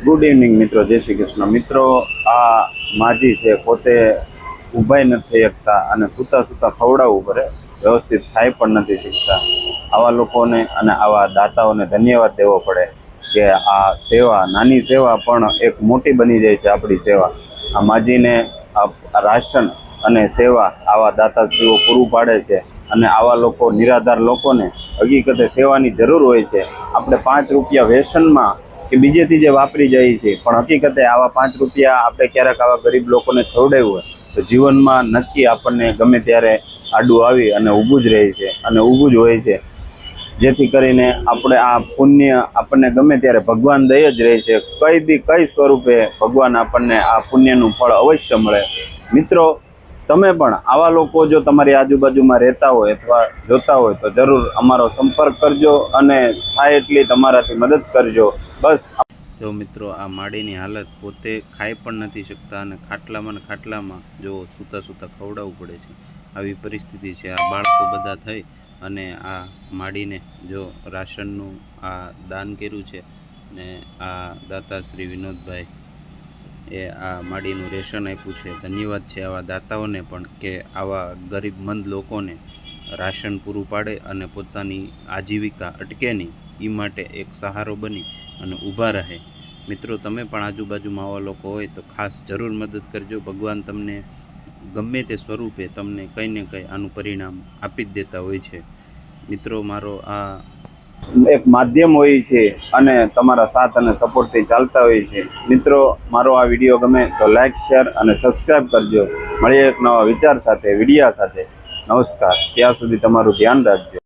Good evening મિત્રો, જય શ્રી કૃષ્ણ મિત્રો। આ માજી છે પોતે ઊભાઈ નથી થઈ શકતા અને સૂતા સૂતા ખવડાવવું પડે, વ્યવસ્થિત ખાઈ પણ નથી શીખતા। આવા લોકોને અને આવા દાતાઓને ધન્યવાદ દેવો પડે કે આ સેવા, નાની સેવા પણ એક મોટી બની જાય છે આપણી સેવા। આ માજીને આ રાશન અને સેવા આવા દાતાશ્રીઓ પૂરું પાડે છે અને આવા લોકો, નિરાધાર લોકોને હકીકતે સેવાની જરૂર હોય છે। આપણે 5 રૂપિયા વ્યસનમાં કે બીજે ત્રીજે વાપરી જાય છે, પણ હકીકતે આવા 5 રૂપિયા આપણે ક્યારેક આવા ગરીબ લોકોને ખવડાવ્યું હોય તો જીવનમાં નક્કી આપણને ગમે ત્યારે આડું આવી અને ઊભું જ રહે છે અને ઊભું જ હોય છે, જેથી કરીને આપણે આ પુણ્ય આપણને ગમે ત્યારે ભગવાન દઈ જ રહે છે। કઈ સ્વરૂપે ભગવાન આપણને આ પુણ્યનું ફળ અવશ્ય મળે। મિત્રો, તમે પણ આવા લોકો જો તમારી આજુબાજુમાં રહેતા હોય અથવા જોતા હોય તો જરૂર અમારો સંપર્ક કરજો અને થાય એટલી તમારાથી મદદ કરજો। બસ જો મિત્રો, આ માડીની હાલત, પોતે ખાઈ પણ નથી શકતા અને ખાટલામાં જો સૂતા સૂતા ખવડાવવું પડે છે, આવી પરિસ્થિતિ છે। આ બાળકો બધા થઈ અને આ માડીને જો રાશનનું આ દાન કર્યું છે ને આ દાતા શ્રી વિનોદભાઈ એ આ માડીનું રેશન આપ્યું છે। ધન્યવાદ છે આવા દાતાઓને પણ કે આવા ગરીબમંદ લોકોને રાશન પૂરું પાડે અને પોતાની આજીવિકા અટકે નહીં એ માટે એક સહારો બની અને ઊભા રહે। મિત્રો, તમે પણ આજુબાજુમાં આવા લોકો હોય તો ખાસ જરૂર મદદ કરજો। ભગવાન તમને ગમે તે સ્વરૂપે તમને કંઈ ને કંઈ આનું પરિણામ આપી જ દેતા હોય છે। મિત્રો, મારો આ એક માધ્યમ હોય છે અને તમારા સાથ અને સપોર્ટથી ચાલતા હોય છે। મિત્રો, મારો આ વિડીયો ગમે તો લાઈક, શેર અને સબસ્ક્રાઈબ કરજો। મળીએ એક નવા વિચાર સાથે, વિડીયા સાથે। નમસ્કાર, ત્યાં સુધી તમારું ધ્યાન રાખજો।